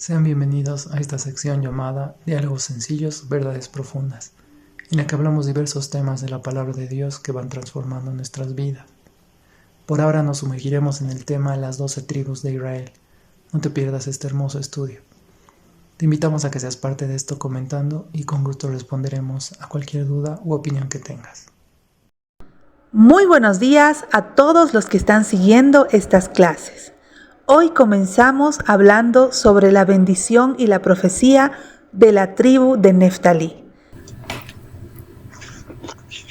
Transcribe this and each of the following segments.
Sean bienvenidos a esta sección llamada Diálogos sencillos, verdades profundas, en la que hablamos diversos temas de la palabra de Dios que van transformando nuestras vidas. Por ahora nos sumergiremos en el tema Las 12 tribus de Israel. No te pierdas este hermoso estudio. Te invitamos a que seas parte de esto comentando y con gusto responderemos a cualquier duda u opinión que tengas. Muy buenos días a todos los que están siguiendo estas clases. Hoy comenzamos hablando sobre la bendición y la profecía de la tribu de Neftalí.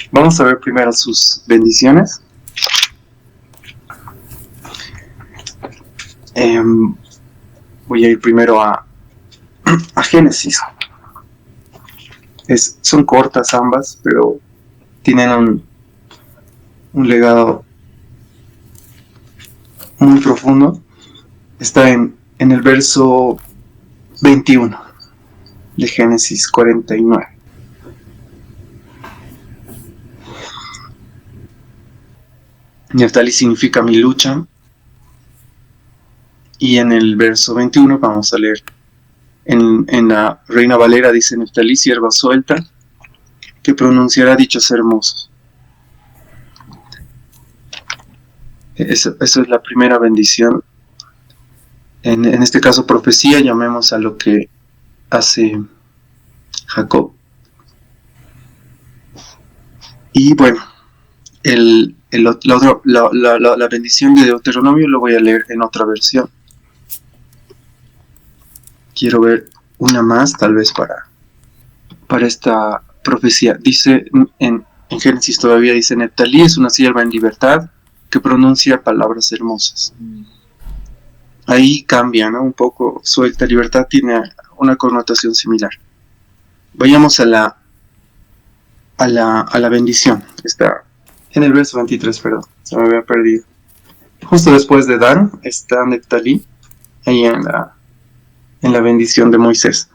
Vamos a ver primero sus bendiciones. Voy a ir primero a Génesis. Son cortas ambas, pero tienen un legado muy profundo. Está en el verso 21 de Génesis 49. Neftalí significa mi lucha. Y en el verso 21 vamos a leer. En la Reina Valera dice: Neftalí, sierva suelta, que pronunciará dichos hermosos. Eso es la primera bendición. En este caso, profecía, llamemos a lo que hace Jacob. Y bueno, la bendición de Deuteronomio lo voy a leer en otra versión. Quiero ver una más, tal vez para esta profecía. Dice en Génesis todavía, dice: Neftalí es una sierva en libertad que pronuncia palabras hermosas. Ahí cambia, ¿no? Un poco, suelta, libertad tiene una connotación similar. Vayamos a la bendición. Está en el verso 23, perdón, se me había perdido. Justo después de Dan está Neftalí, ahí en la bendición de Moisés.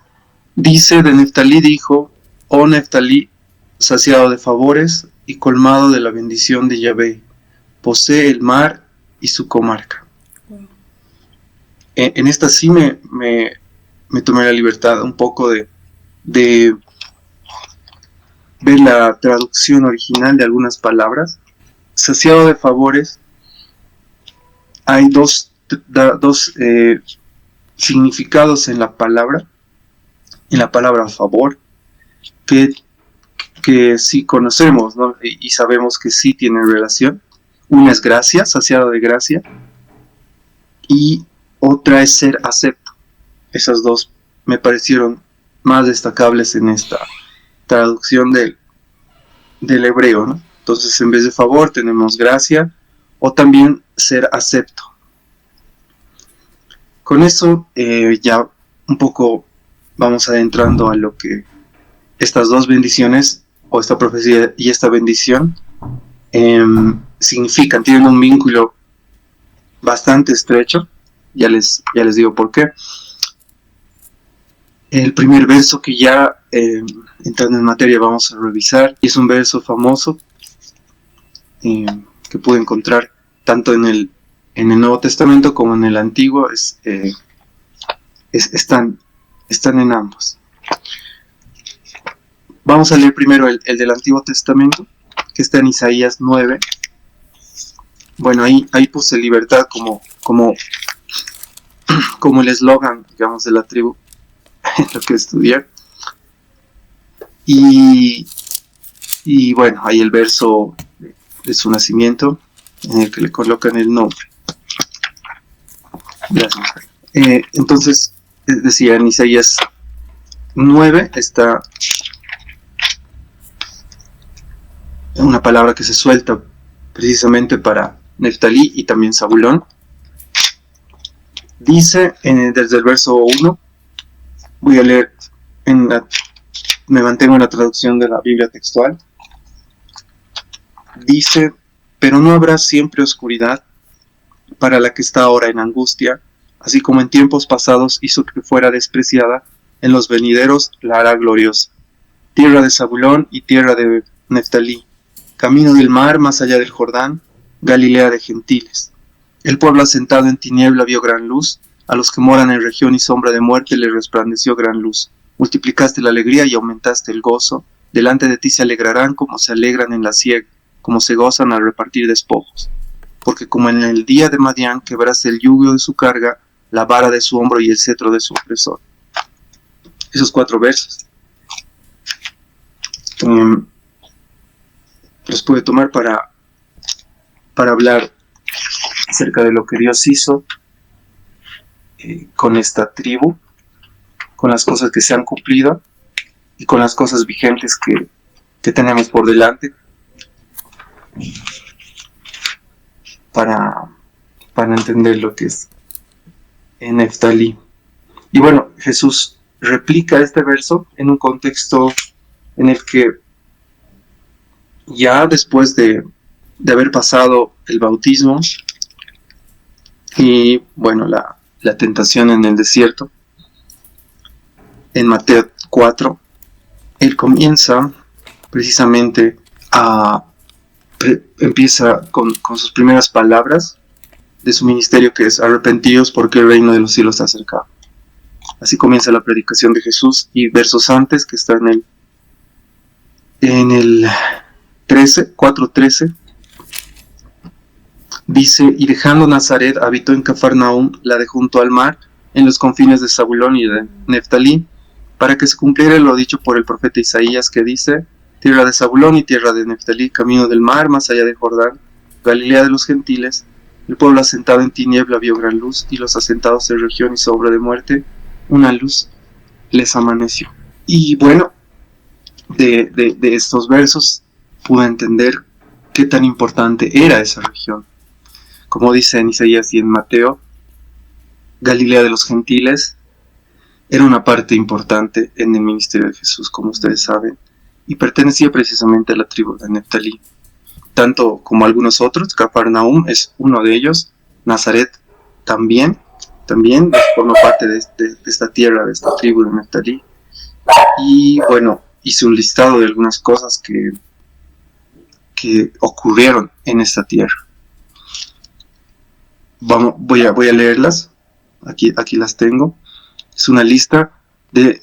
Dice: de Neftalí dijo: oh Neftalí, saciado de favores y colmado de la bendición de Yahvé, posee el mar y su comarca. En esta sí me tomé la libertad un poco de ver la traducción original de algunas palabras. Saciado de favores, hay dos significados en la palabra favor, que sí conocemos, ¿no? Y sabemos que sí tienen relación. Una es gracia, saciado de gracia, y otra es ser acepto. Esas dos me parecieron más destacables en esta traducción del hebreo, ¿no? Entonces, en vez de favor tenemos gracia, o también ser acepto. Con eso ya un poco vamos adentrando a lo que estas dos bendiciones, o esta profecía y esta bendición, significan. Tienen un vínculo bastante estrecho. Ya les digo por qué. El primer verso que ya entrando en materia vamos a revisar, y es un verso famoso que pude encontrar tanto en el Nuevo Testamento como en el Antiguo. Están en ambos. Vamos a leer primero el del Antiguo Testamento, que está en Isaías 9. Bueno, ahí puse libertad como el eslogan, digamos, de la tribu, en lo que estudiar. Y bueno, ahí el verso de su nacimiento, en el que le colocan el nombre. Gracias. Entonces, decía, en Isaías 9 está una palabra que se suelta precisamente para Neftalí y también Zabulón. Dice desde el verso 1, voy a leer, me mantengo en la traducción de la Biblia textual. Dice: pero no habrá siempre oscuridad para la que está ahora en angustia, así como en tiempos pasados hizo que fuera despreciada, en los venideros la hará gloriosa. Tierra de Zabulón y tierra de Neftalí, camino del mar más allá del Jordán, Galilea de gentiles. El pueblo asentado en tiniebla vio gran luz, A los que moran en región y sombra de muerte les resplandeció gran luz. Multiplicaste la alegría y aumentaste el gozo. Delante de ti se alegrarán como se alegran en la siega, como se gozan al repartir despojos. Porque como en el día de Madián quebraste el yugo de su carga, la vara de su hombro y el cetro de su opresor. Esos 4 versos los puede tomar para hablar acerca de lo que Dios hizo con esta tribu, con las cosas que se han cumplido y con las cosas vigentes que tenemos por delante para entender lo que es en Neftalí. Y bueno, Jesús replica este verso en un contexto en el que ya después de haber pasado el bautismo y bueno, la tentación en el desierto, en Mateo 4, él comienza precisamente empieza con sus primeras palabras de su ministerio, que es: arrepentidos porque el reino de los cielos está acercado. Así comienza la predicación de Jesús, y versos antes, que está en el 4:13, dice: y dejando Nazaret, habitó en Cafarnaúm, la de junto al mar, en los confines de Zabulón y de Neftalí, para que se cumpliera lo dicho por el profeta Isaías, que dice: tierra de Zabulón y tierra de Neftalí, camino del mar, más allá de Jordán, Galilea de los gentiles, el pueblo asentado en tiniebla vio gran luz, y los asentados en región y sombra de muerte, una luz les amaneció. Y bueno, de estos versos pude entender qué tan importante era esa región. Como dice en Isaías y en Mateo, Galilea de los gentiles era una parte importante en el ministerio de Jesús, como ustedes saben, y pertenecía precisamente a la tribu de Neftalí, tanto como algunos otros. Cafarnaúm es uno de ellos, Nazaret también forma parte de esta tierra, de esta tribu de Neftalí. Y bueno, hice un listado de algunas cosas que ocurrieron en esta tierra. Voy a leerlas, aquí las tengo. Es una lista de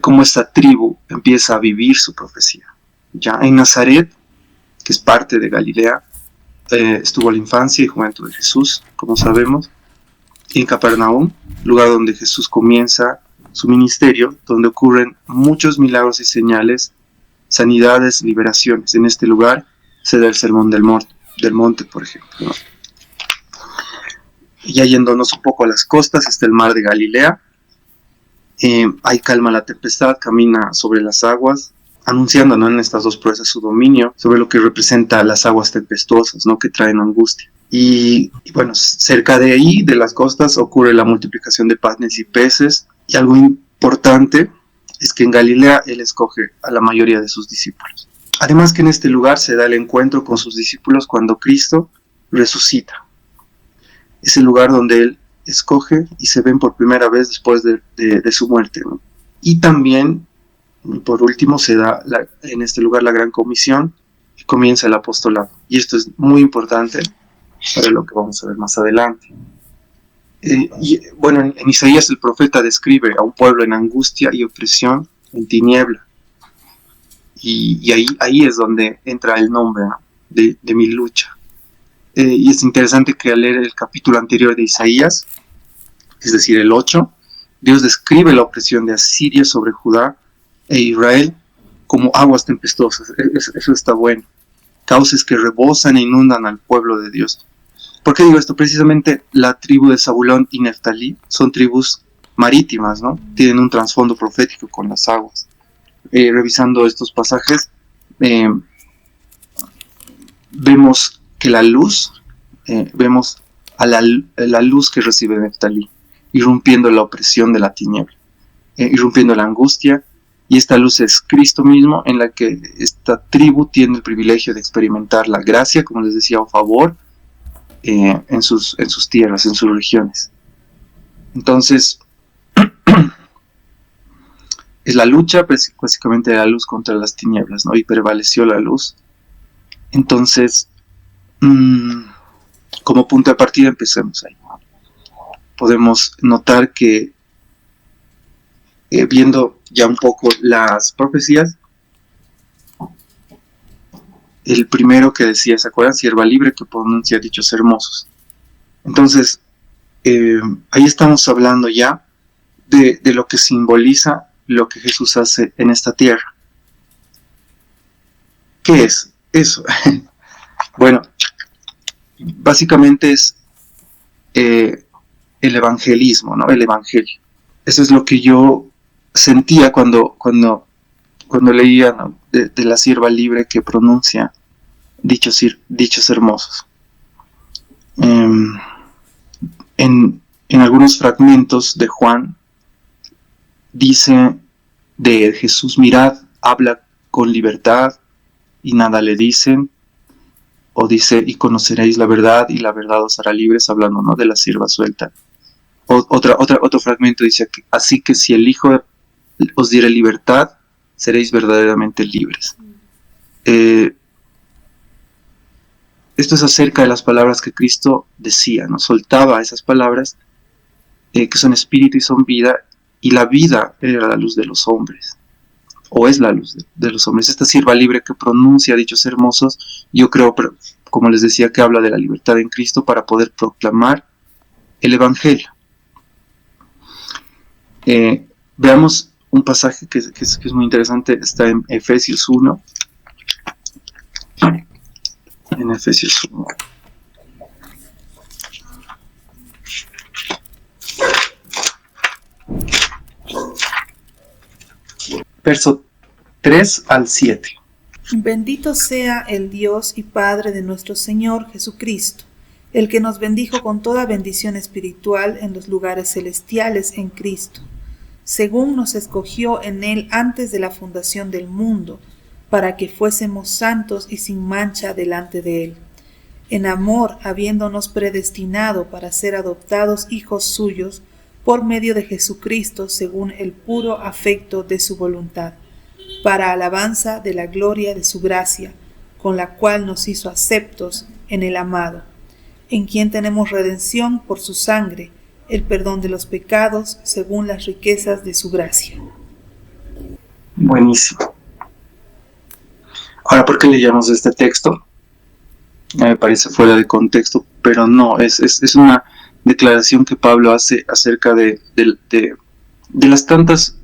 cómo esta tribu empieza a vivir su profecía. Ya en Nazaret, que es parte de Galilea, estuvo la infancia y juventud de Jesús, como sabemos. En Capernaum, lugar donde Jesús comienza su ministerio, donde ocurren muchos milagros y señales, sanidades, liberaciones. En este lugar se da el sermón del monte, por ejemplo, ¿no? Ya yéndonos un poco a las costas, está el mar de Galilea. Ahí calma la tempestad, camina sobre las aguas, anunciando, ¿no?, en estas 2 proezas su dominio sobre lo que representa las aguas tempestuosas, ¿no?, que traen angustia. Y bueno, cerca de ahí, de las costas, ocurre la multiplicación de panes y peces. Y algo importante es que en Galilea él escoge a la mayoría de sus discípulos. Además que en este lugar se da el encuentro con sus discípulos cuando Cristo resucita. Es el lugar donde él escoge y se ven por primera vez después de su muerte, ¿no? Y también, por último, se da en este lugar la gran comisión y comienza el apostolado. Y esto es muy importante para lo que vamos a ver más adelante. Y bueno, en Isaías el profeta describe a un pueblo en angustia y opresión, en tiniebla. Y ahí es donde entra el nombre, ¿no?, de mi lucha. Y es interesante que al leer el capítulo anterior de Isaías, es decir, el 8, Dios describe la opresión de Asiria sobre Judá e Israel como aguas tempestuosas. Eso está bueno. Cauces que rebosan e inundan al pueblo de Dios. ¿Por qué digo esto? Precisamente la tribu de Zabulón y Neftalí son tribus marítimas, ¿no? Tienen un trasfondo profético con las aguas. Revisando estos pasajes, vemos que la luz, vemos a la luz que recibe Neftalí, irrumpiendo la opresión de la tiniebla, irrumpiendo la angustia, y esta luz es Cristo mismo, en la que esta tribu tiene el privilegio de experimentar la gracia, como les decía, o favor, en sus tierras, en sus regiones. Entonces, es la lucha, básicamente, la luz contra las tinieblas, ¿no? Y prevaleció la luz. Entonces, como punto de partida, empecemos ahí. podemos notar que viendo ya un poco las profecías, el primero que decía, ¿se acuerdan? Sierva libre que pronuncia dichos hermosos. Entonces, ahí estamos hablando ya de lo que simboliza lo que Jesús hace en esta tierra. ¿Qué es eso? Bueno, básicamente es el evangelismo, ¿no? El evangelio. Eso es lo que yo sentía cuando leía, ¿no? de la sierva libre que pronuncia dichos hermosos. En algunos fragmentos de Juan dice de Jesús: mirad, habla con libertad y nada le dicen, o dice: y conoceréis la verdad y la verdad os hará libres, hablando, ¿no?, de la sierva suelta. Otro fragmento dice: así que si el Hijo os diere libertad, seréis verdaderamente libres. Esto es acerca de las palabras que Cristo decía, ¿no? Soltaba esas palabras que son espíritu y son vida, y la vida era la luz de los hombres, o es la luz de los hombres. Esta sierva libre que pronuncia dichos hermosos, yo creo, como les decía, que habla de la libertad en Cristo para poder proclamar el Evangelio. Veamos un pasaje que es muy interesante, está en Efesios 1. En Efesios 1. Verso 3 al 7. Bendito sea el Dios y Padre de nuestro Señor Jesucristo, el que nos bendijo con toda bendición espiritual en los lugares celestiales en Cristo, según nos escogió en Él antes de la fundación del mundo, para que fuésemos santos y sin mancha delante de Él, en amor habiéndonos predestinado para ser adoptados hijos suyos por medio de Jesucristo según el puro afecto de su voluntad, para alabanza de la gloria de su gracia, con la cual nos hizo aceptos en el amado, en quien tenemos redención por su sangre, el perdón de los pecados según las riquezas de su gracia. Buenísimo. Ahora, ¿por qué leíamos este texto? Me parece fuera de contexto, pero no, es una declaración que Pablo hace acerca de las tantas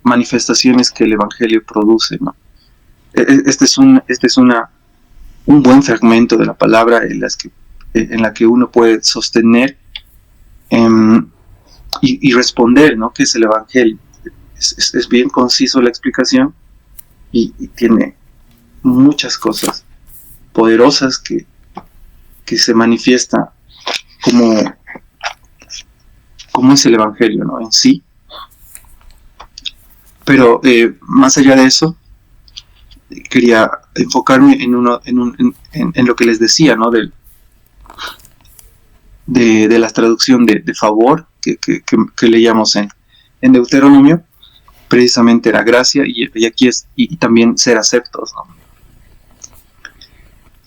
manifestaciones que el Evangelio produce, ¿no? Este es un buen fragmento de la palabra en la que uno puede sostener y responder, ¿no?, qué es el Evangelio. Es bien conciso la explicación y tiene muchas cosas poderosas que se manifiesta como es el Evangelio, ¿no?, en sí. Pero más allá de eso, quería enfocarme en lo que les decía, ¿no?, de la traducción de favor que leíamos en Deuteronomio. Precisamente era gracia, y aquí es y también ser aceptos, ¿no?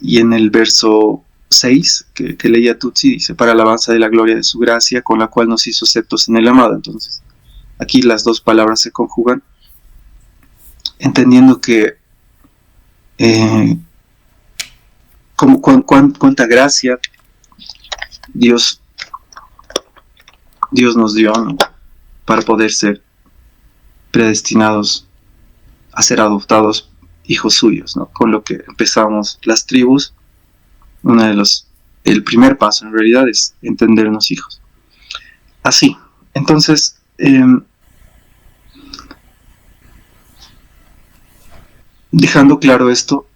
Y en el verso 6 que leía Tutsi, dice: para alabanza de la gloria de su gracia, con la cual nos hizo aceptos en el amado. Entonces, aquí las dos palabras se conjugan, entendiendo que cuánta gracia Dios nos dio, ¿no?, para poder ser predestinados a ser adoptados hijos suyos, ¿no? Con lo que empezamos las tribus. El primer paso en realidad es entendernos hijos. Así, entonces, dejando claro esto,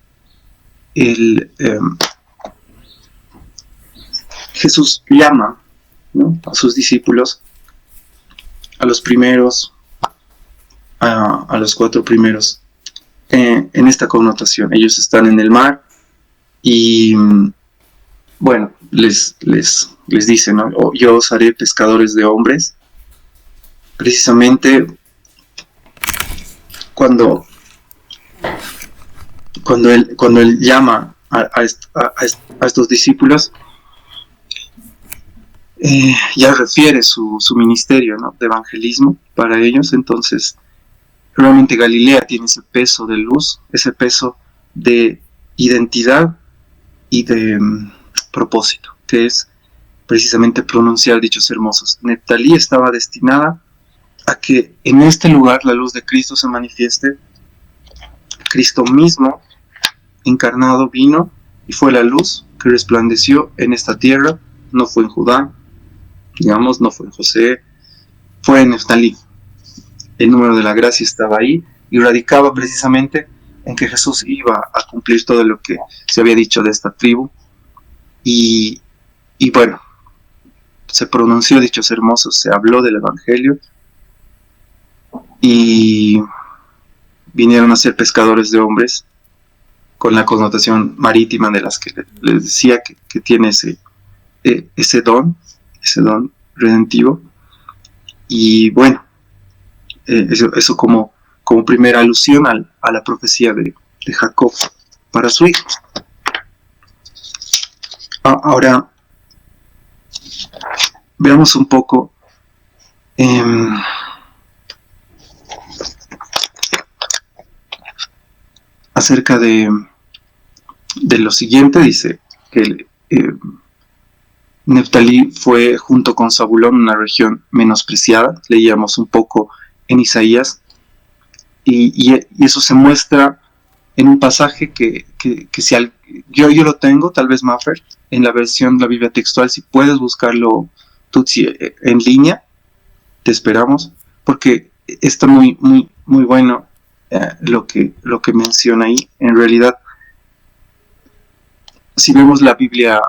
Jesús llama, ¿no?, a sus discípulos, a los primeros, a los 4 primeros, en esta connotación. Ellos están en el mar y, bueno, les dice, ¿no?, yo os haré pescadores de hombres. Precisamente cuando él llama a estos discípulos, ya refiere su ministerio, ¿no?, de evangelismo para ellos. Entonces, realmente Galilea tiene ese peso de luz, ese peso de identidad y de propósito, que es precisamente pronunciar dichos hermosos. Neftalí estaba destinada a que en este lugar la luz de Cristo se manifieste. Cristo mismo, encarnado, vino y fue la luz que resplandeció en esta tierra. No fue en Judá, digamos, no fue en José, fue en Neftalí. El número de la gracia estaba ahí y radicaba precisamente en que Jesús iba a cumplir todo lo que se había dicho de esta tribu. Y bueno, se pronunció dichos hermosos, se habló del Evangelio y vinieron a ser pescadores de hombres, con la connotación marítima de las que les decía que tiene ese don redentivo. Y bueno, eso como primera alusión a la profecía de Jacob para su hijo. Ahora veamos un poco acerca de lo siguiente. Dice que Neftalí fue, junto con Zabulón, una región menospreciada. Leíamos un poco en Isaías, y eso se muestra en un pasaje que si yo lo tengo, tal vez Maffer, en la versión de la Biblia textual. Si puedes buscarlo, Tutsi, en línea, te esperamos, porque está muy, muy, muy bueno lo que menciona ahí. En realidad, si vemos la Biblia,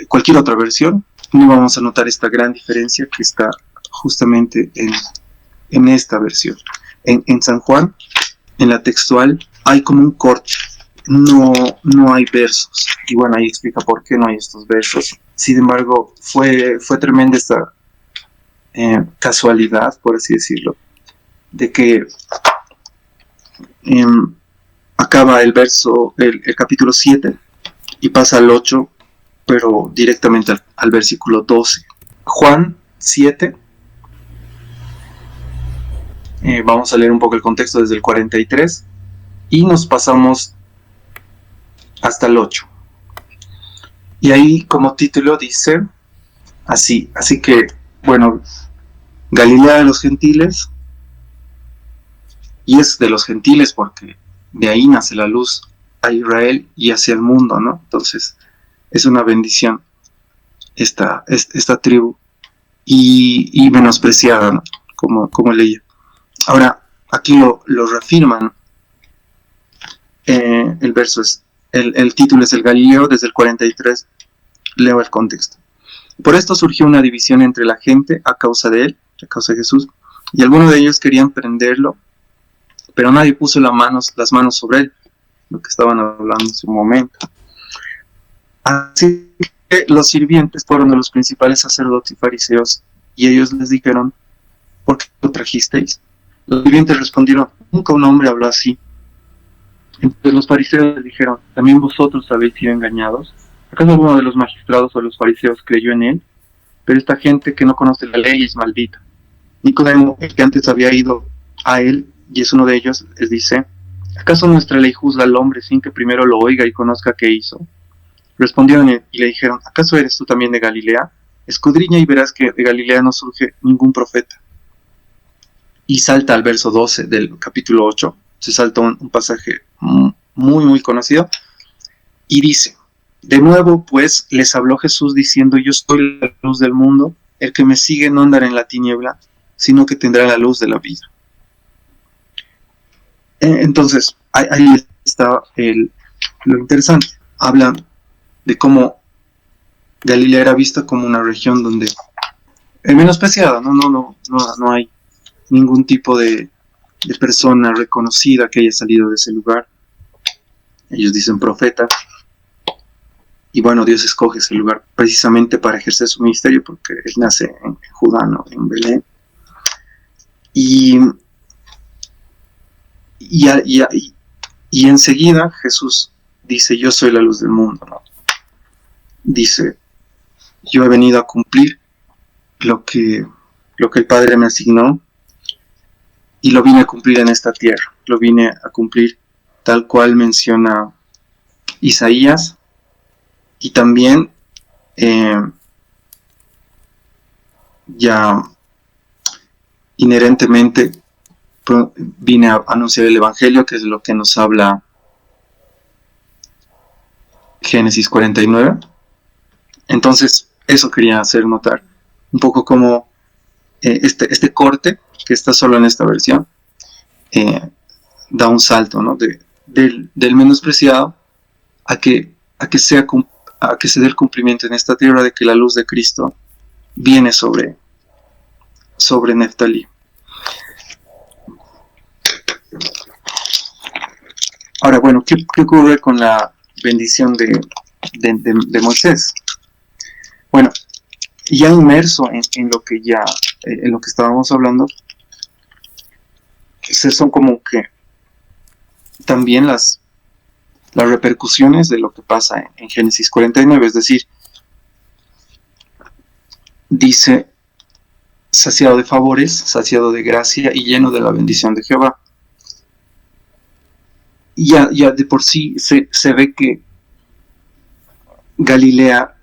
cualquier otra versión, no vamos a notar esta gran diferencia que está justamente en esta versión. En San Juan, en la textual, hay como un corte, no hay versos. Y bueno, ahí explica por qué no hay estos versos. Sin embargo, fue tremenda esta casualidad, por así decirlo, de que acaba el verso, el capítulo 7, y pasa al 8, pero directamente al versículo 12. Juan 7, vamos a leer un poco el contexto desde el 43, y nos pasamos hasta el 8. Y ahí como título dice así que, bueno, Galilea de los gentiles, y es de los gentiles porque de ahí nace la luz a Israel y hacia el mundo, ¿no? Entonces es una bendición esta tribu, y menospreciada, ¿no?, como leía. Ahora, aquí lo reafirman. El verso es, el título es el Galileo, desde el 43, leo el contexto. Por esto surgió una división entre la gente a causa de él, a causa de Jesús, y algunos de ellos querían prenderlo, pero nadie puso las manos sobre él, lo que estaban hablando en su momento. Así que los sirvientes fueron de los principales sacerdotes y fariseos, y ellos les dijeron: ¿por qué lo trajisteis? Los sirvientes respondieron: nunca un hombre habló así. Entonces los fariseos les dijeron: ¿también vosotros habéis sido engañados? ¿Acaso alguno de los magistrados o los fariseos creyó en él? Pero esta gente que no conoce la ley es maldita. Nicodemo, el que antes había ido a él, y es uno de ellos, les dice: ¿acaso nuestra ley juzga al hombre sin que primero lo oiga y conozca qué hizo? Respondieron y le dijeron: ¿acaso eres tú también de Galilea? Escudriña y verás que de Galilea no surge ningún profeta. Y salta al verso 12 del capítulo 8, se salta un pasaje muy, muy conocido, y dice: de nuevo pues les habló Jesús diciendo: yo soy la luz del mundo, el que me sigue no andará en la tiniebla, sino que tendrá la luz de la vida. Entonces, ahí está lo interesante. Habla de cómo Galilea era vista como una región donde menospreciada, no hay ningún tipo de persona reconocida que haya salido de ese lugar. Ellos dicen profeta, y bueno, Dios escoge ese lugar precisamente para ejercer su ministerio, porque él nace en Judá, ¿no?, en Belén. Y enseguida Jesús dice: yo soy la luz del mundo, ¿no? Dice: yo he venido a cumplir lo que, lo que el Padre me asignó y lo vine a cumplir en esta tierra. Lo vine a cumplir tal cual menciona Isaías, y también ya inherentemente vine a anunciar el Evangelio, que es lo que nos habla Génesis 49. Entonces, eso quería hacer notar. Un poco como este corte, que está solo en esta versión, da un salto, ¿no? Del menospreciado a que se dé el cumplimiento en esta tierra de que la luz de Cristo viene sobre Neftalí. Ahora, bueno, ¿qué ocurre con la bendición de Moisés? Bueno, ya inmerso en lo que estábamos hablando, son como que también las repercusiones de lo que pasa en Génesis 49, es decir, dice: saciado de favores, saciado de gracia y lleno de la bendición de Jehová. Y ya de por sí se ve que Galilea,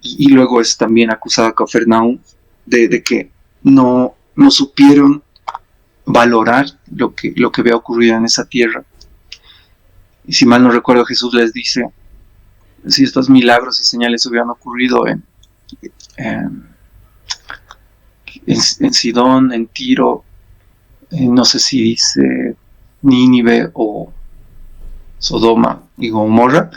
y luego es también acusada Cafarnaúm de que no supieron valorar lo que había ocurrido en esa tierra. Y si mal no recuerdo, Jesús les dice: si estos milagros y señales hubieran ocurrido en Sidón, en Tiro, no sé si dice Nínive o Sodoma y Gomorra,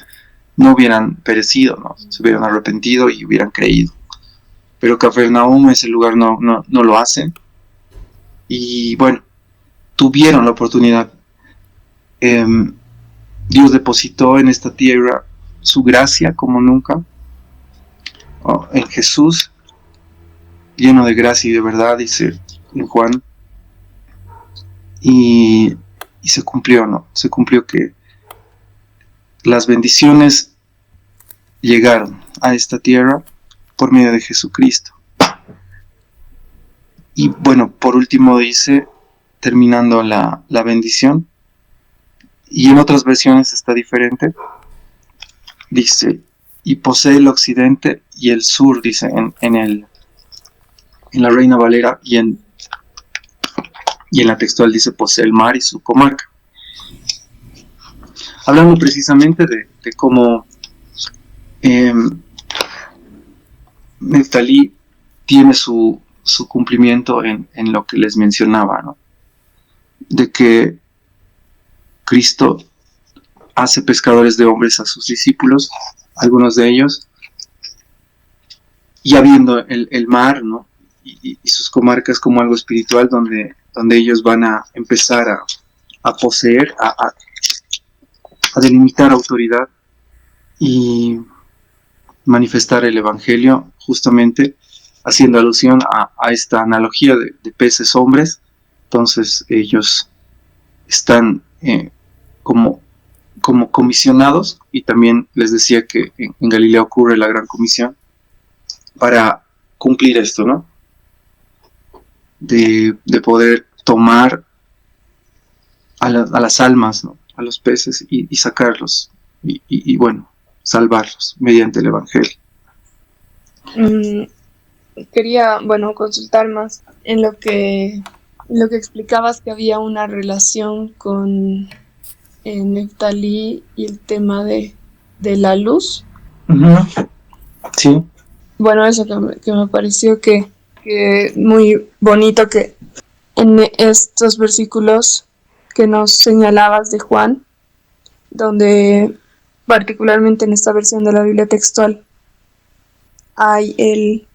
no hubieran perecido, ¿no? Se hubieran arrepentido y hubieran creído. Pero Cafarnaúm, ese lugar, no lo hacen. Y bueno, tuvieron la oportunidad. Dios depositó en esta tierra su gracia como nunca, en Jesús, lleno de gracia y de verdad, dice en Juan, y se cumplió, ¿no? Se cumplió que las bendiciones llegaron a esta tierra por medio de Jesucristo. Y bueno, por último dice, terminando la bendición, y en otras versiones está diferente, dice: y posee el occidente y el sur, dice en la Reina Valera, y en la textual dice: posee el mar y su comarca. Hablando precisamente de cómo Neftalí tiene su cumplimiento en lo que les mencionaba, ¿no? De que Cristo hace pescadores de hombres a sus discípulos, algunos de ellos, ya viendo el mar, ¿no? y sus comarcas como algo espiritual, donde ellos van a empezar a poseer, a delimitar autoridad y manifestar el Evangelio, justamente haciendo alusión a esta analogía de peces hombres. Entonces ellos están como comisionados, y también les decía que en Galilea ocurre la gran comisión para cumplir esto, ¿no? De poder tomar a las almas, ¿no? A los peces y sacarlos y bueno, salvarlos mediante el Evangelio. Quería, consultar más en lo que explicabas, que había una relación con Neftalí y el tema de la luz. Uh-huh. Sí. Bueno, eso que me pareció que muy bonito, que en estos versículos que nos señalabas de Juan, donde particularmente en esta versión de la Biblia textual hay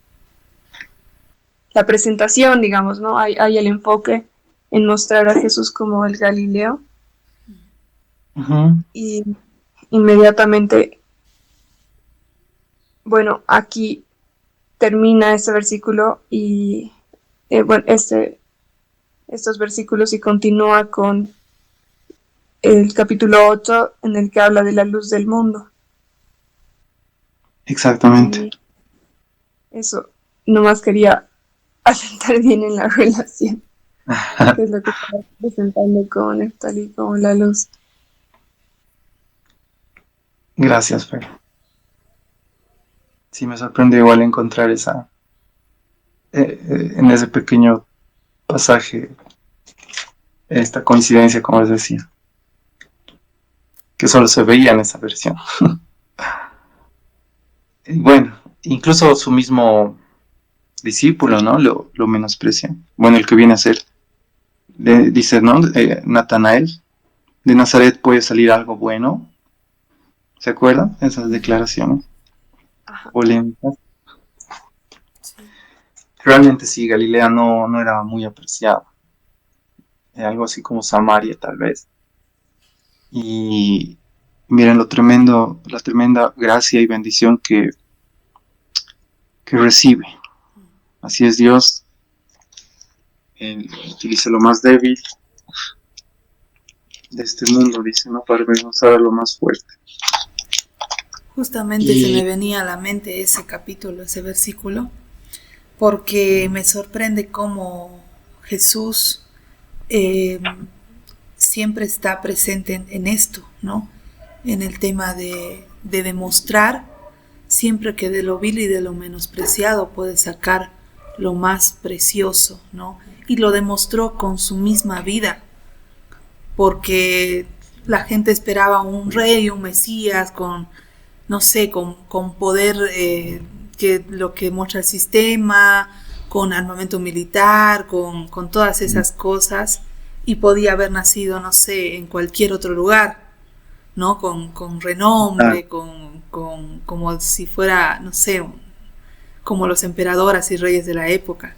la presentación, digamos, ¿no? Hay el enfoque en mostrar a Jesús como el Galileo. Uh-huh. Y inmediatamente, bueno, aquí termina este versículo y estos versículos, y continúa con el capítulo 8, en el que habla de la luz del mundo. Exactamente. Y eso, nomás quería asentar bien en la relación, que es lo que estaba presentando con Neftali, como la luz. Gracias, Fer. Sí, me sorprende igual encontrar en ese pequeño pasaje, esta coincidencia, como les decía, que solo se veía en esa versión. Y bueno, incluso su mismo discípulo, ¿no? Lo menosprecia. Bueno, el que viene a ser, dice, ¿no? Natanael, de Nazaret puede salir algo bueno. ¿Se acuerdan? Esas declaraciones Ajá. polémicas. Realmente sí, Galilea no era muy apreciada. Algo así como Samaria, tal vez. Y miren la tremenda gracia y bendición que recibe. Así es Dios. Él utiliza lo más débil de este mundo, dice, ¿no? Para avergonzar a lo más fuerte. Justamente se me venía a la mente ese capítulo, ese versículo, porque me sorprende cómo Jesús siempre está presente en esto, ¿no? En el tema de demostrar siempre que de lo vil y de lo menospreciado puede sacar lo más precioso, ¿no? Y lo demostró con su misma vida, porque la gente esperaba un rey, un mesías con, no sé, con poder, que lo que muestra el sistema, con armamento militar, con todas esas cosas, y podía haber nacido, no sé, en cualquier otro lugar, ¿no? Con renombre, como si fuera, no sé, como los emperadores y reyes de la época.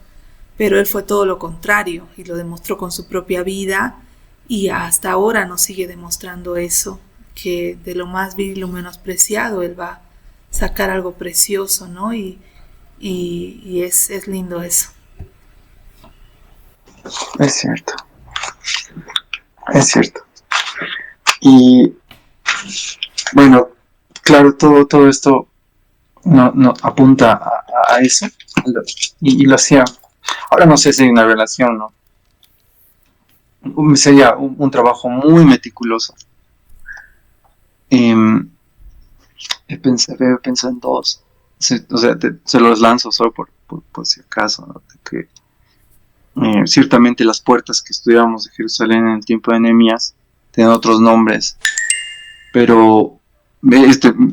Pero él fue todo lo contrario y lo demostró con su propia vida, y hasta ahora nos sigue demostrando eso, que de lo más vil y lo menospreciado él va a sacar algo precioso, ¿no? Y es lindo eso. Es cierto. Es cierto. Y bueno, claro, todo esto no apunta a eso. Y lo hacía. Ahora no sé si hay una relación, ¿no? Sería un trabajo muy meticuloso. He pensado en dos. O sea, se los lanzo solo por si acaso, ¿no? De que ciertamente las puertas que estudiábamos de Jerusalén en el tiempo de Nehemías tienen otros nombres, pero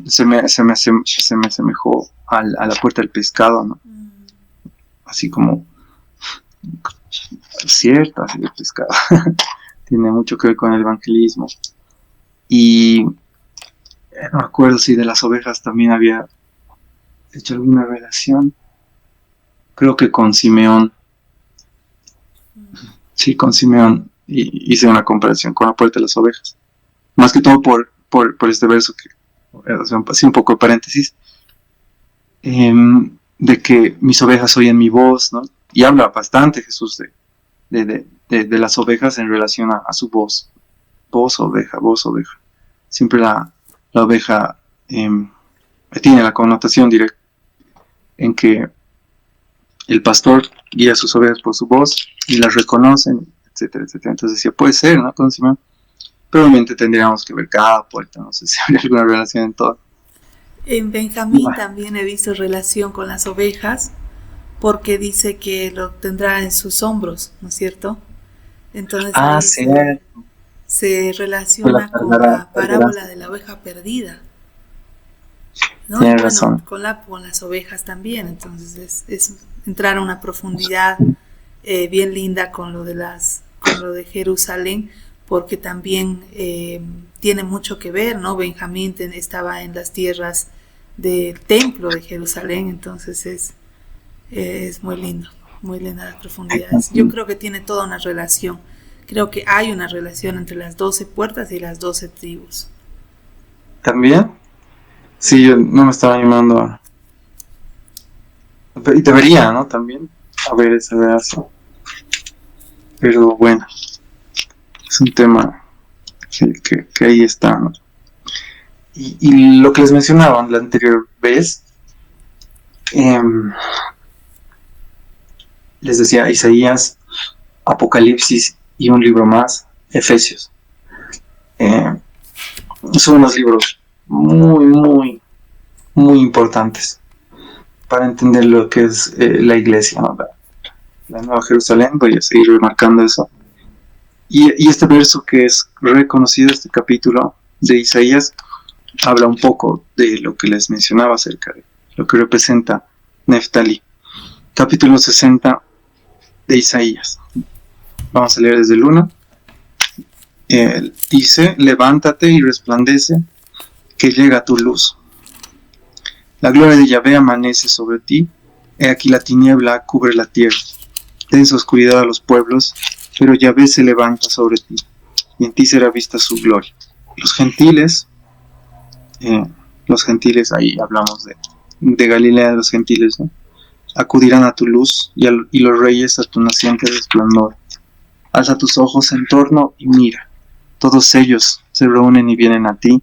se me asemejó a la puerta del pescado, ¿no? Así como cierta, así de pescado. Tiene mucho que ver con el evangelismo. Y no me acuerdo si de las ovejas también había hecho alguna relación. Creo que con Simeón. Sí, con Simeón. Y hice una comparación con la puerta de las ovejas. Más que todo por este verso que, o sea, así un poco de paréntesis, de que mis ovejas oyen mi voz, ¿no? Y habla bastante Jesús de las ovejas en relación a su voz. Voz, oveja, voz, oveja. Siempre la oveja tiene la connotación directa en que el pastor guía a sus ovejas por su voz y las reconocen, etcétera, etcétera. Entonces decía, puede ser, ¿no? Con Simón. Pero obviamente tendríamos que ver cada puerta, no sé si habría alguna relación en todo. En Benjamín también he visto relación con las ovejas, porque dice que lo tendrá en sus hombros, ¿no es cierto? Entonces Sí. Se relaciona con la parábola de la oveja perdida, ¿no? Tienes razón. Con las ovejas también. Entonces es entrar a una profundidad bien linda con lo de Jerusalén, porque también tiene mucho que ver, ¿no? Benjamín estaba en las tierras del templo de Jerusalén, entonces es muy lindo, muy linda las profundidades. Yo creo que tiene toda una relación. Creo que hay una relación entre las 12 puertas y las 12 tribus. ¿También? Sí, yo no me estaba animando a... Y debería, ¿no? También haber esa relación. Pero bueno, es un tema que ahí está, ¿no? Y lo que les mencionaba la anterior vez, les decía, Isaías, Apocalipsis y un libro más, Efesios. Son unos libros muy importantes para entender lo que es la iglesia, ¿no? La Nueva Jerusalén. Voy a seguir remarcando eso. Y este verso que es reconocido, este capítulo de Isaías, habla un poco de lo que les mencionaba acerca de lo que representa Neftalí. Capítulo 60 de Isaías. Vamos a leer desde el 1. Dice: levántate y resplandece, que llega tu luz. La gloria de Yahvé amanece sobre ti. He aquí la tiniebla cubre la tierra. Densa oscuridad a los pueblos, pero Yahvé se levanta sobre ti, y en ti será vista su gloria. Los gentiles, ahí hablamos de Galilea, de los gentiles, ¿no? Acudirán a tu luz, y los reyes a tu naciente resplandor. Alza tus ojos en torno y mira. Todos ellos se reúnen y vienen a ti.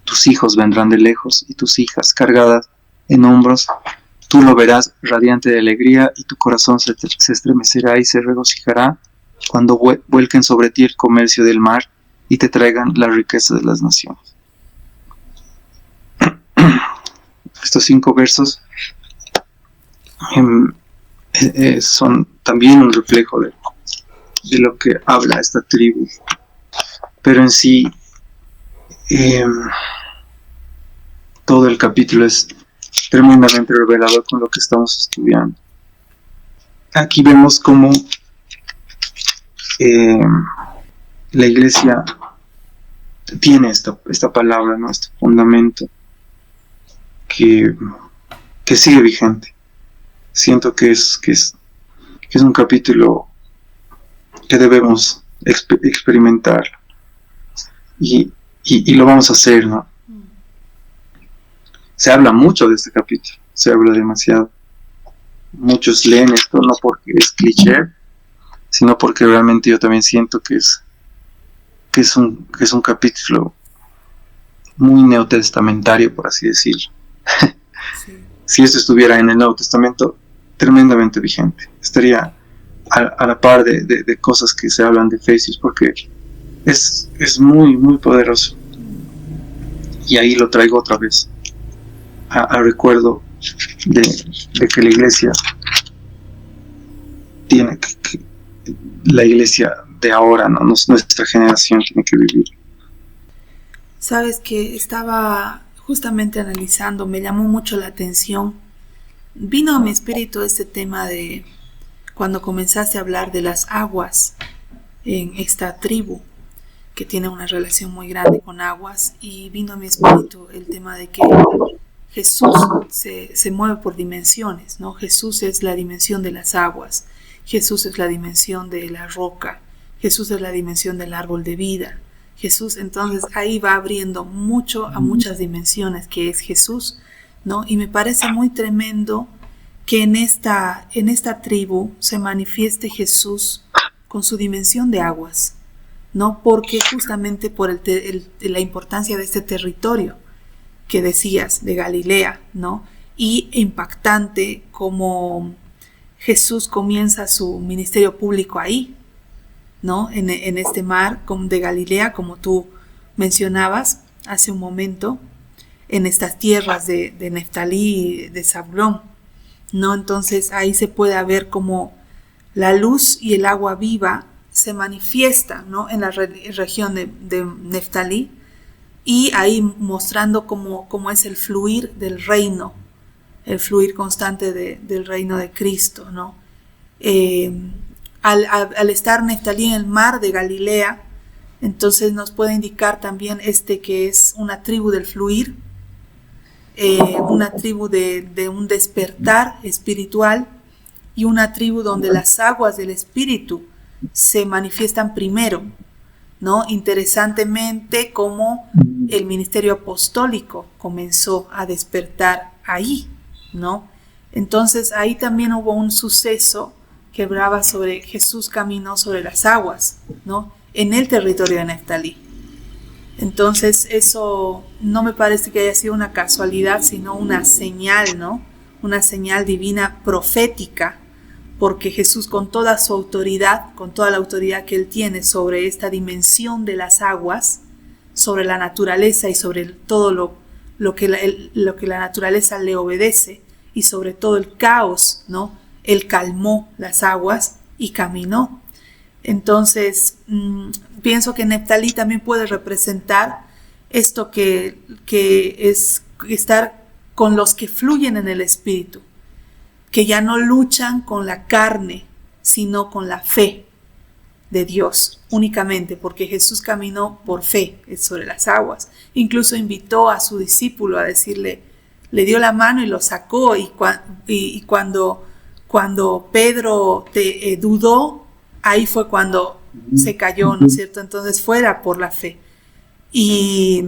Tus hijos vendrán de lejos, y tus hijas cargadas en hombros. Tú lo verás radiante de alegría, y tu corazón se estremecerá y se regocijará cuando vuelquen sobre ti el comercio del mar y te traigan la riqueza de las naciones. Estos 5 versos son también un reflejo de lo que habla esta tribu, pero en sí todo el capítulo es tremendamente revelador con lo que estamos estudiando. Aquí vemos cómo la iglesia tiene esta palabra, ¿no? Este fundamento que sigue vigente. Siento que es un capítulo que debemos experimentar y lo vamos a hacer, ¿no? Se habla mucho de este capítulo, se habla demasiado. Muchos leen esto no porque es cliché, sino porque realmente yo también siento que es un capítulo muy neotestamentario, por así decirlo. Sí. Si esto estuviera en el Nuevo Testamento, tremendamente vigente. Estaría a la par de cosas que se hablan de Efesios, porque es muy poderoso. Y ahí lo traigo otra vez a recuerdo de que la iglesia tiene que la iglesia de ahora, ¿no? Nuestra generación tiene que vivir. Sabes que estaba justamente analizando, me llamó mucho la atención, vino a mi espíritu este tema de cuando comenzaste a hablar de las aguas en esta tribu que tiene una relación muy grande con aguas, y vino a mi espíritu el tema de que Jesús se mueve por dimensiones, ¿no? Jesús es la dimensión de las aguas, Jesús es la dimensión de la roca, Jesús es la dimensión del árbol de vida. Jesús, entonces ahí va abriendo mucho a muchas dimensiones que es Jesús, ¿no? Y me parece muy tremendo que en esta tribu se manifieste Jesús con su dimensión de aguas, ¿no? Porque justamente por la importancia de este territorio que decías, de Galilea, ¿no? Y impactante como Jesús comienza su ministerio público ahí, ¿no? En este mar de Galilea, como tú mencionabas hace un momento, en estas tierras de Neftalí y de Zabulón, ¿no? Entonces ahí se puede ver como la luz y el agua viva se manifiesta, ¿no? En la región de Neftalí, y ahí mostrando cómo es el fluir del reino, el fluir constante del reino de Cristo, ¿no? Al estar Neftalí en el mar de Galilea, entonces nos puede indicar también que es una tribu del fluir, una tribu de un despertar espiritual, y una tribu donde las aguas del espíritu se manifiestan primero, ¿no? Interesantemente, como el ministerio apostólico comenzó a despertar ahí, ¿no? Entonces ahí también hubo un suceso que hablaba sobre Jesús caminó sobre las aguas, ¿no? En el territorio de Neftalí. Entonces eso no me parece que haya sido una casualidad, sino una señal, ¿no? Una señal divina profética, porque Jesús, con toda su autoridad, con toda la autoridad que Él tiene sobre esta dimensión de las aguas, sobre la naturaleza y sobre todo lo que la naturaleza le obedece, y sobre todo el caos, ¿no? Él calmó las aguas y caminó. Entonces, pienso que Neftalí también puede representar esto que es estar con los que fluyen en el Espíritu, que ya no luchan con la carne, sino con la fe de Dios únicamente, porque Jesús caminó por fe sobre las aguas. Incluso invitó a su discípulo a decirle, le dio la mano y lo sacó, y cuando Pedro dudó, ahí fue cuando se cayó, ¿no es cierto? Entonces fuera por la fe. Y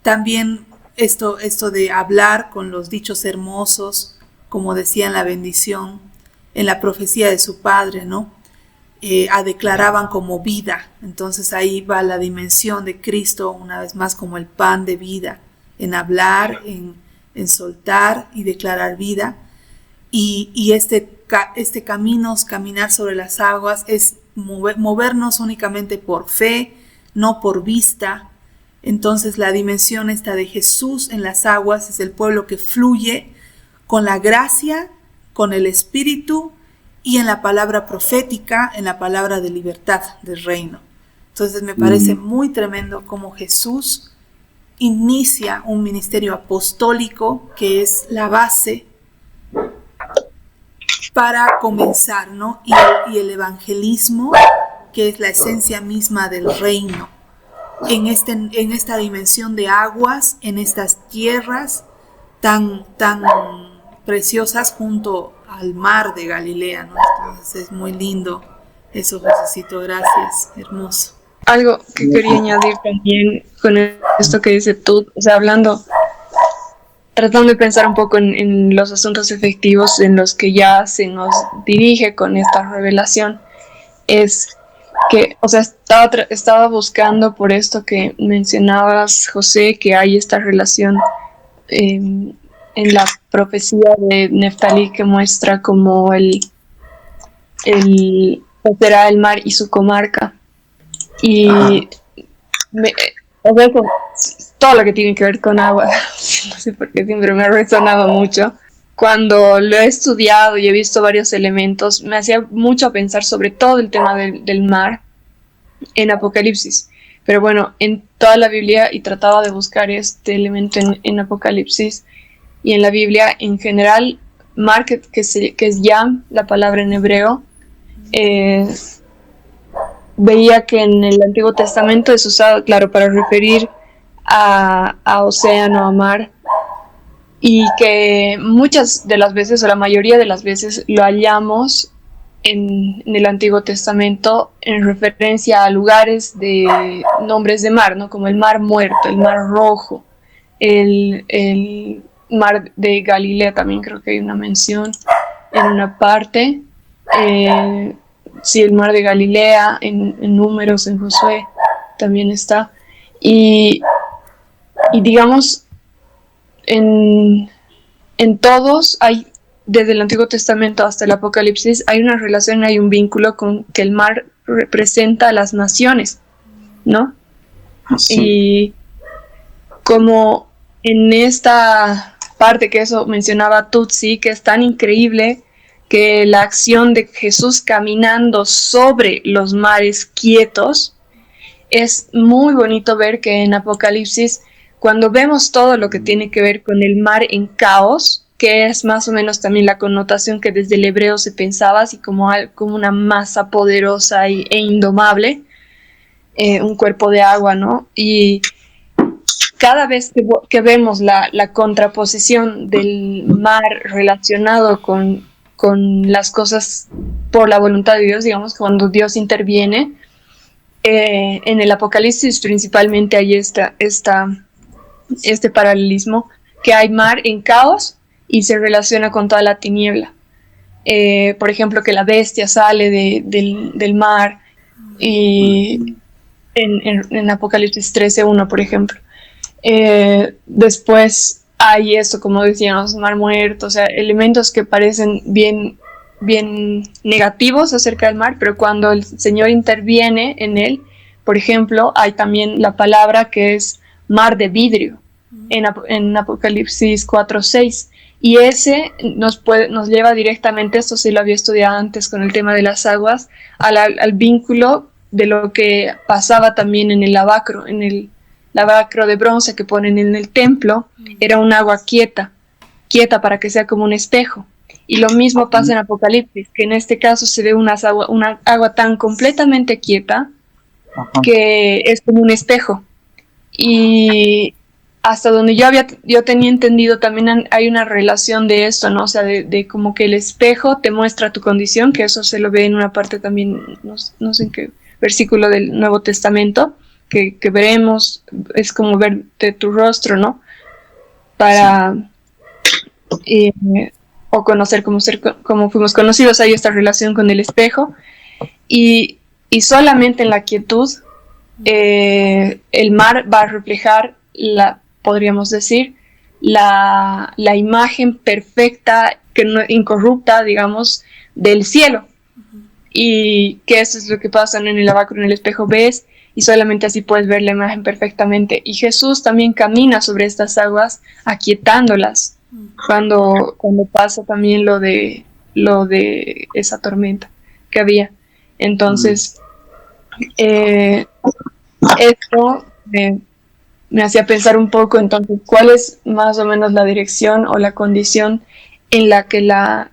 también esto de hablar con los dichos hermosos, como decía en la bendición, en la profecía de su padre, ¿no? Declaraban como vida. Entonces ahí va la dimensión de Cristo, una vez más, como el pan de vida, en hablar, en soltar y declarar vida. Y este caminar sobre las aguas es movernos únicamente por fe, no por vista. Entonces la dimensión esta de Jesús en las aguas es el pueblo que fluye con la gracia, con el Espíritu y en la palabra profética, en la palabra de libertad del reino. Entonces me parece muy tremendo cómo Jesús inicia un ministerio apostólico que es la base para comenzar, ¿no? Y el evangelismo, que es la esencia misma del reino, en esta dimensión de aguas, en estas tierras tan preciosas junto al mar de Galilea, ¿no? Entonces es muy lindo eso, Jesucito, gracias, hermoso. Algo que quería añadir también con esto que dice tú, o sea, tratando de pensar un poco en los asuntos efectivos en los que ya se nos dirige con esta revelación, es que, o sea, estaba buscando por esto que mencionabas, José, que hay esta relación en la profecía de Neftalí que muestra como será el mar y su comarca. Y o sea, todo lo que tiene que ver con agua, no sé por qué siempre me ha resonado mucho. Cuando lo he estudiado y he visto varios elementos, me hacía mucho pensar sobre todo el tema del mar en Apocalipsis. Pero bueno, en toda la Biblia, y trataba de buscar este elemento en Apocalipsis y en la Biblia en general, mar, que es yam, la palabra en hebreo, veía que en el Antiguo Testamento es usado, claro, para referir a océano, a mar, y que muchas de las veces, o la mayoría de las veces, lo hallamos en el Antiguo Testamento en referencia a lugares de nombres de mar, ¿no? Como el Mar Muerto, el Mar Rojo, el Mar de Galilea, también creo que hay una mención en una parte. Sí, el Mar de Galilea, en Números, en Josué, también está. Y digamos, en todos hay, desde el Antiguo Testamento hasta el Apocalipsis, hay una relación, hay un vínculo con que el mar representa a las naciones, ¿no? Sí. Y como en esta parte que eso mencionaba Tutsi, que es tan increíble, que la acción de Jesús caminando sobre los mares quietos, es muy bonito ver que en Apocalipsis, cuando vemos todo lo que tiene que ver con el mar en caos, que es más o menos también la connotación que desde el hebreo se pensaba, así como una masa poderosa e indomable, un cuerpo de agua, ¿no? Y cada vez que vemos la contraposición del mar relacionado con las cosas por la voluntad de Dios, digamos, cuando Dios interviene, en el Apocalipsis principalmente hay este paralelismo, que hay mar en caos y se relaciona con toda la tiniebla. Por ejemplo, que la bestia sale del mar, y en Apocalipsis 13:1, por ejemplo. Después hay esto, como decíamos, mar muerto, o sea, elementos que parecen bien bien negativos acerca del mar, pero cuando el Señor interviene en él, por ejemplo, hay también la palabra que es mar de vidrio en Apocalipsis 4:6, y ese nos lleva directamente, esto sí lo había estudiado antes con el tema de las aguas, al vínculo de lo que pasaba también en el lavacro de bronce que ponen en el templo. Era un agua quieta para que sea como un espejo. Y lo mismo pasa en Apocalipsis, que en este caso se ve una agua tan completamente quieta que es como un espejo. Y hasta donde yo tenía entendido, también hay una relación de esto, ¿no? O sea, de como que el espejo te muestra tu condición, que eso se lo ve en una parte también, no sé en qué versículo del Nuevo Testamento, que veremos, es como verte tu rostro, ¿no? Para... o conocer cómo fuimos conocidos. Hay esta relación con el espejo, y solamente en la quietud el mar va a reflejar podríamos decir, la imagen perfecta, incorrupta, digamos, del cielo. Y que eso es lo que pasa en el lavacro, en el espejo ves, y solamente así puedes ver la imagen perfectamente. Y Jesús también camina sobre estas aguas, aquietándolas, cuando pasa también lo de esa tormenta que había. Entonces, esto me hacía pensar un poco, entonces, cuál es más o menos la dirección o la condición en la que la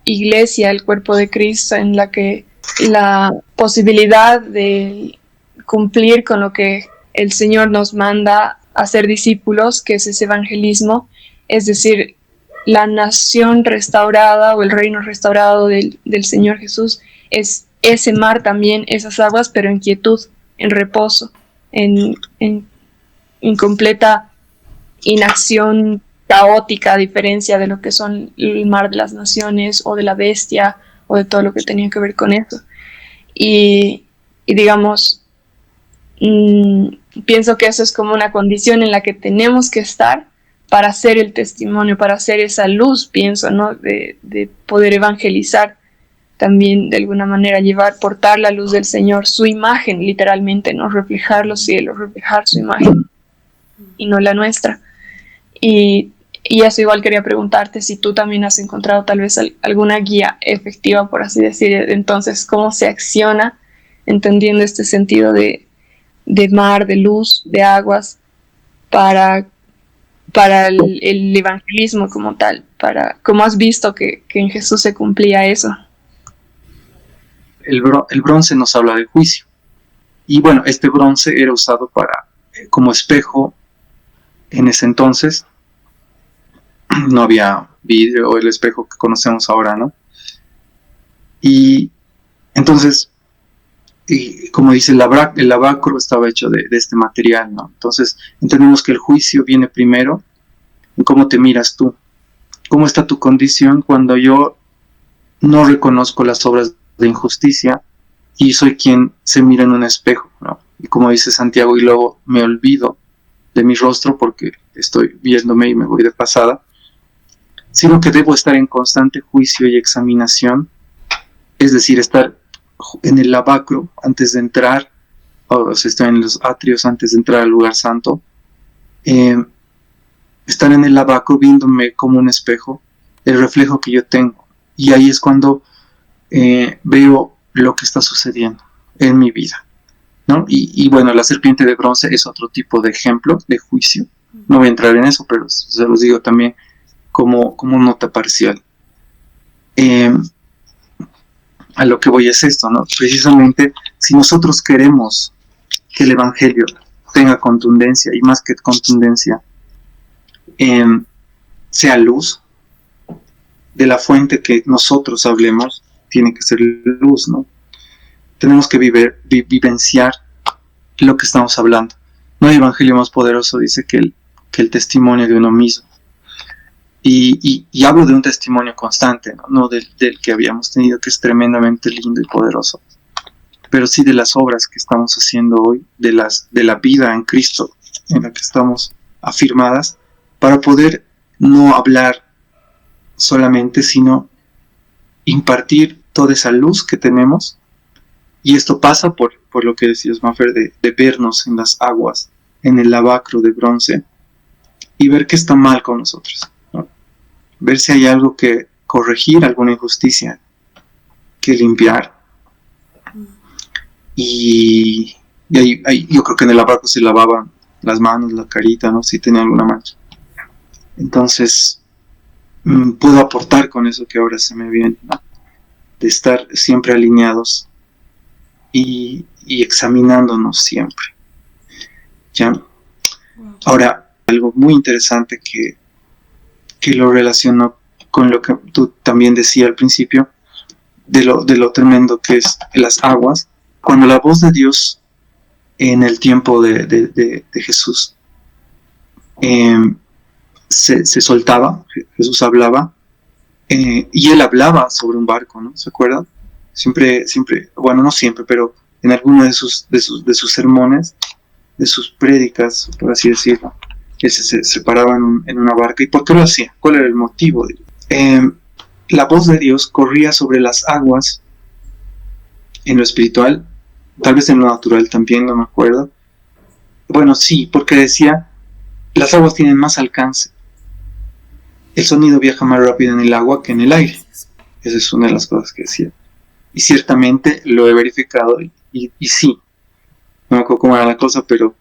Iglesia, el cuerpo de Cristo, en la que la posibilidad de cumplir con lo que el Señor nos manda a ser discípulos, que es ese evangelismo, es decir, la nación restaurada o el reino restaurado del Señor Jesús, es ese mar también, esas aguas, pero en quietud, en reposo, en completa inacción caótica, a diferencia de lo que son el mar de las naciones o de la bestia o de todo lo que tenía que ver con eso. Y digamos, pienso que eso es como una condición en la que tenemos que estar para hacer el testimonio, para hacer esa luz, pienso, ¿no? De poder evangelizar también, de alguna manera, portar la luz del Señor, su imagen, literalmente, ¿no? Reflejar los cielos, reflejar su imagen y no la nuestra. Y eso igual quería preguntarte si tú también has encontrado tal vez alguna guía efectiva, por así decir, entonces cómo se acciona, entendiendo este sentido de mar, de luz, de aguas, para el evangelismo como tal, cómo has visto que en Jesús se cumplía eso. El bronce nos habla de juicio. Y bueno, este bronce era usado como espejo en ese entonces. No había vidrio o el espejo que conocemos ahora, ¿no? Y entonces, como dice, el lavacro estaba hecho de este material, ¿no? Entonces, entendemos que el juicio viene primero en cómo te miras tú. ¿Cómo está tu condición cuando yo no reconozco las obras de injusticia y soy quien se mira en un espejo, ¿no? Y como dice Santiago, y luego me olvido de mi rostro porque estoy viéndome y me voy de pasada, sino que debo estar en constante juicio y examinación, es decir, estar en el lavacro antes de entrar, o sea, estoy en los atrios antes de entrar al lugar santo, estar en el lavacro viéndome como un espejo, el reflejo que yo tengo, y ahí es cuando veo lo que está sucediendo en mi vida, ¿no? Y bueno, la serpiente de bronce es otro tipo de ejemplo de juicio. No voy a entrar en eso, pero se los digo también como nota parcial. A lo que voy es esto, ¿no? Precisamente, si nosotros queremos que el Evangelio tenga contundencia, y más que contundencia, sea luz, de la fuente que nosotros hablemos, tiene que ser luz, ¿no? Tenemos que vivenciar lo que estamos hablando. No hay evangelio más poderoso, dice, que el testimonio de uno mismo. Y hablo de un testimonio constante, no del que habíamos tenido, que es tremendamente lindo y poderoso, pero sí de las obras que estamos haciendo hoy, de la vida en Cristo en la que estamos afirmadas, para poder no hablar solamente, sino impartir toda esa luz que tenemos. Y esto pasa por lo que decías, Mafer, de vernos en las aguas, en el lavacro de bronce, y ver qué está mal con nosotros, ¿no? Ver si hay algo que corregir, alguna injusticia que limpiar. Y ahí yo creo que en el lavacro se lavaban las manos, la carita, ¿no? Si tenía alguna mancha. Entonces, puedo aportar con eso que ahora se me viene, ¿no? De estar siempre alineados y examinándonos siempre. ¿Ya? Ahora, algo muy interesante que lo relaciono con lo que tú también decías al principio, de lo tremendo que es las aguas. Cuando la voz de Dios en el tiempo de Jesús se soltaba, Jesús hablaba, y él hablaba sobre un barco, ¿no? ¿Se acuerdan? Siempre, bueno, no siempre, pero en alguno de sus sermones, de sus prédicas, por así decirlo, él se paraba en una barca. ¿Y por qué lo hacía? ¿Cuál era el motivo de ello? La voz de Dios corría sobre las aguas en lo espiritual, tal vez en lo natural también, no me acuerdo. Bueno, sí, porque decía, las aguas tienen más alcance. El sonido viaja más rápido en el agua que en el aire. Esa es una de las cosas que decía. Y ciertamente lo he verificado y sí, no me acuerdo cómo era la cosa, pero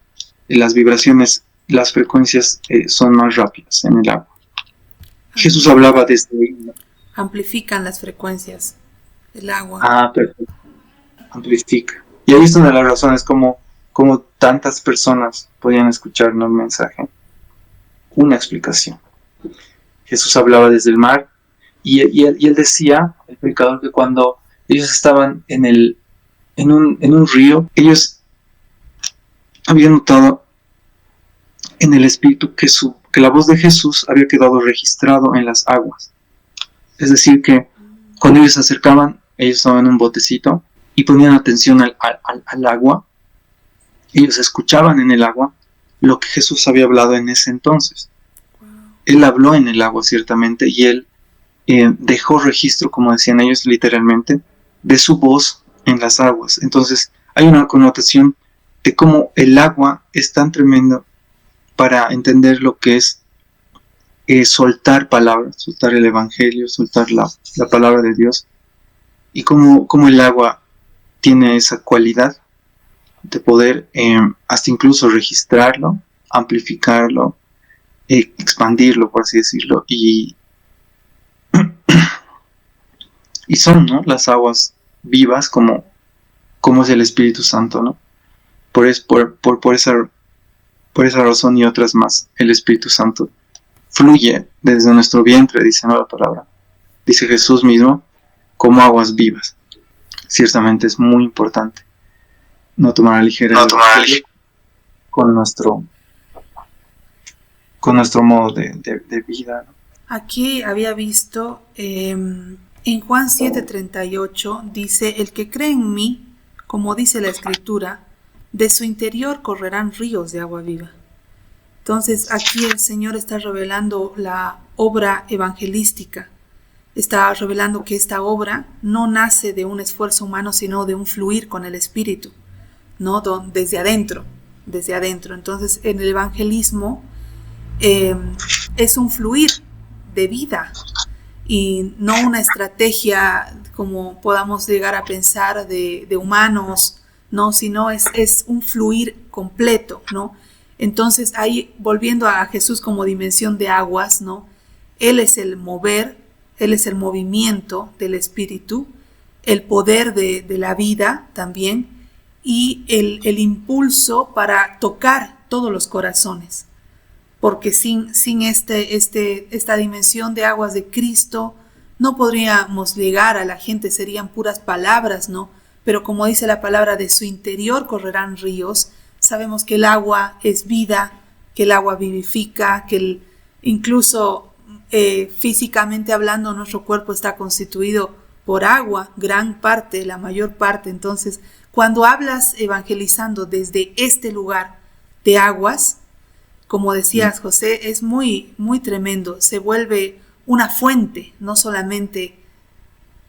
las vibraciones, las frecuencias son más rápidas en el agua. Jesús hablaba desde ahí, ¿no? Amplifican las frecuencias del agua. Ah, perfecto. Amplifica. Y ahí es una de las razones como tantas personas podían escuchar, ¿no?, el mensaje. Una explicación. Jesús hablaba desde el mar y él decía, el predicador, que cuando ellos estaban en un río, ellos habían notado en el espíritu que la voz de Jesús había quedado registrado en las aguas. Es decir, que cuando ellos se acercaban, ellos estaban en un botecito y ponían atención al agua. Ellos escuchaban en el agua lo que Jesús había hablado en ese entonces. Él habló en el agua, ciertamente, y él dejó registro, como decían ellos literalmente, de su voz en las aguas. Entonces, hay una connotación de cómo el agua es tan tremendo para entender lo que es soltar palabras, soltar el evangelio, soltar la palabra de Dios, y cómo el agua tiene esa cualidad de poder hasta incluso registrarlo, amplificarlo, expandirlo, por así decirlo, y son, ¿no?, las aguas vivas como es el Espíritu Santo, ¿no? Por esa razón y otras más, el Espíritu Santo fluye desde nuestro vientre, dice, ¿no?, la palabra. Dice Jesús mismo, como aguas vivas. Ciertamente es muy importante no tomar a la ligera con nuestro modo de vida, ¿no? Aquí había visto en Juan 7:38 dice: el que cree en mí, como dice la Escritura, de su interior correrán ríos de agua viva. Entonces aquí el Señor está revelando la obra evangelística, está revelando que esta obra no nace de un esfuerzo humano, sino de un fluir con el Espíritu, ¿no? Desde adentro. Entonces en el evangelismo es un fluir de vida y no una estrategia como podamos llegar a pensar de humanos, ¿no? Sino es un fluir completo, ¿no? Entonces ahí, volviendo a Jesús como dimensión de aguas, ¿no? Él es el mover, Él es el movimiento del Espíritu, el poder de la vida también, y el impulso para tocar todos los corazones. Porque sin esta dimensión de aguas de Cristo no podríamos llegar a la gente, serían puras palabras, ¿no? Pero como dice la palabra, de su interior correrán ríos. Sabemos que el agua es vida, que el agua vivifica, que incluso físicamente hablando nuestro cuerpo está constituido por agua, gran parte, la mayor parte. Entonces, cuando hablas evangelizando desde este lugar de aguas, como decías, José, es muy, muy tremendo. Se vuelve una fuente, no solamente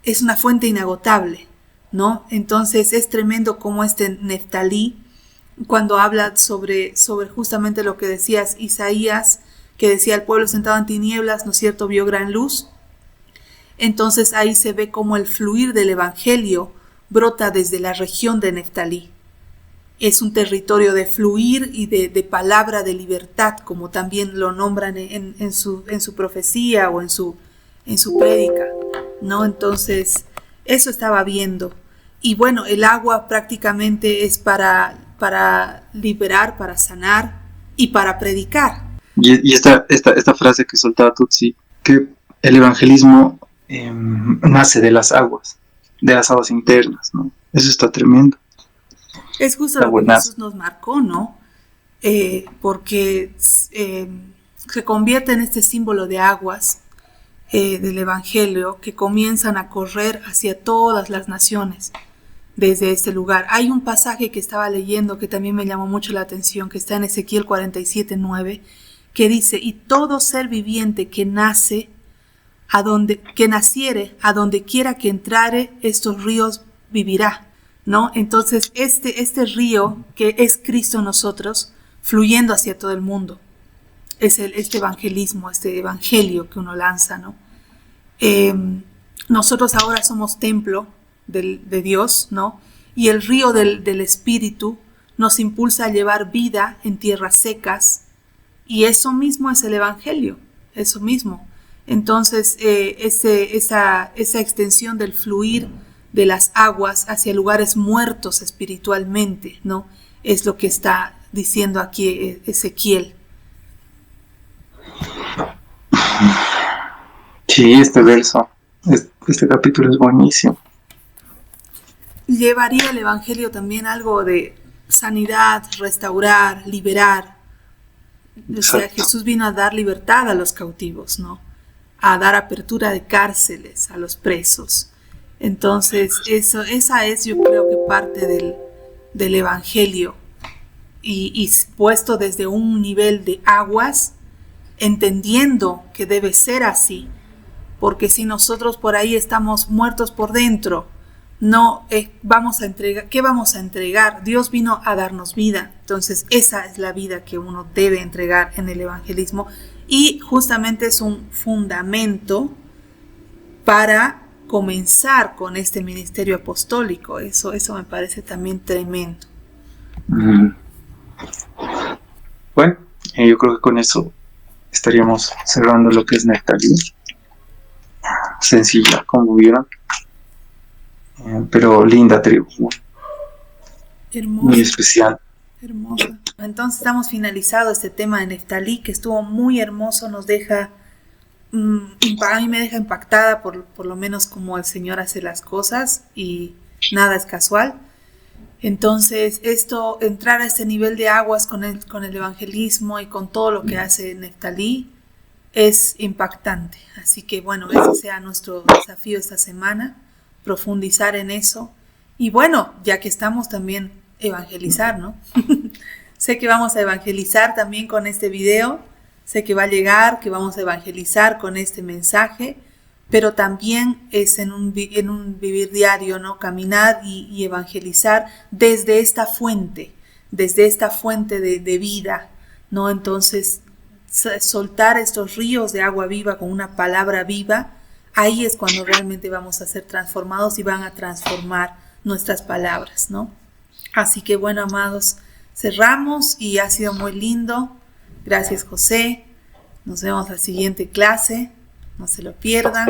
es una fuente inagotable, ¿no? Entonces es tremendo como Neftalí, cuando habla sobre justamente lo que decías, Isaías, que decía el pueblo sentado en tinieblas, ¿no es cierto?, vio gran luz. Entonces ahí se ve como el fluir del evangelio brota desde la región de Neftalí. Es un territorio de fluir y de palabra de libertad, como también lo nombran en su profecía o en su prédica, ¿no? Entonces, eso estaba viendo. Y bueno, el agua prácticamente es para liberar, para sanar y para predicar. Y esta frase que soltaba Tutsi, que el evangelismo nace de las aguas internas, ¿no? Eso está tremendo. Es justo lo que Jesús nos marcó, ¿no? Porque se convierte en este símbolo de aguas del Evangelio que comienzan a correr hacia todas las naciones desde este lugar. Hay un pasaje que estaba leyendo que también me llamó mucho la atención, que está en Ezequiel 47:9, que dice: y todo ser viviente que naciere, a donde quiera que entrare, estos ríos vivirá, ¿no? Entonces este río que es Cristo en nosotros, fluyendo hacia todo el mundo, es este evangelismo, este evangelio que uno lanza, ¿no? Nosotros ahora somos templo de Dios, ¿no? Y el río del Espíritu nos impulsa a llevar vida en tierras secas, y eso mismo es el evangelio, eso mismo. Entonces esa extensión del fluir de las aguas hacia lugares muertos espiritualmente, ¿no? Es lo que está diciendo aquí Ezequiel. Sí, este verso, este capítulo es buenísimo. Llevaría el evangelio también algo de sanidad, restaurar, liberar. O sea, Jesús vino a dar libertad a los cautivos, ¿no? A dar apertura de cárceles a los presos. Entonces, esa es, yo creo que parte del evangelio, y puesto desde un nivel de aguas, entendiendo que debe ser así, porque si nosotros por ahí estamos muertos por dentro, no vamos a entregar. ¿Qué vamos a entregar? Dios vino a darnos vida. Entonces esa es la vida que uno debe entregar en el evangelismo, y justamente es un fundamento para comenzar con este ministerio apostólico. Eso me parece también tremendo. Bueno, yo creo que con eso estaríamos cerrando lo que es Neftalí. Sencilla, como vieron, pero linda tribu, Hermosa, muy especial. Hermosa. Entonces estamos finalizado este tema de Neftalí, que estuvo muy hermoso. Nos deja, a mí me deja impactada por lo menos como el Señor hace las cosas, y nada es casual. Entonces entrar a este nivel de aguas con el evangelismo y con todo lo que hace Neftalí es impactante. Así que bueno, ese sea nuestro desafío esta semana, profundizar en eso. Y bueno, ya que estamos, también evangelizar, ¿no? Sé que vamos a evangelizar también con este video, sé que va a llegar, que vamos a evangelizar con este mensaje, pero también es en un vivir diario, ¿no? Caminar y evangelizar desde esta fuente de vida, ¿no? Entonces, soltar estos ríos de agua viva con una palabra viva, ahí es cuando realmente vamos a ser transformados y van a transformar nuestras palabras, ¿no? Así que bueno, amados, cerramos y ha sido muy lindo. Gracias, José. Nos vemos la siguiente clase. No se lo pierdan.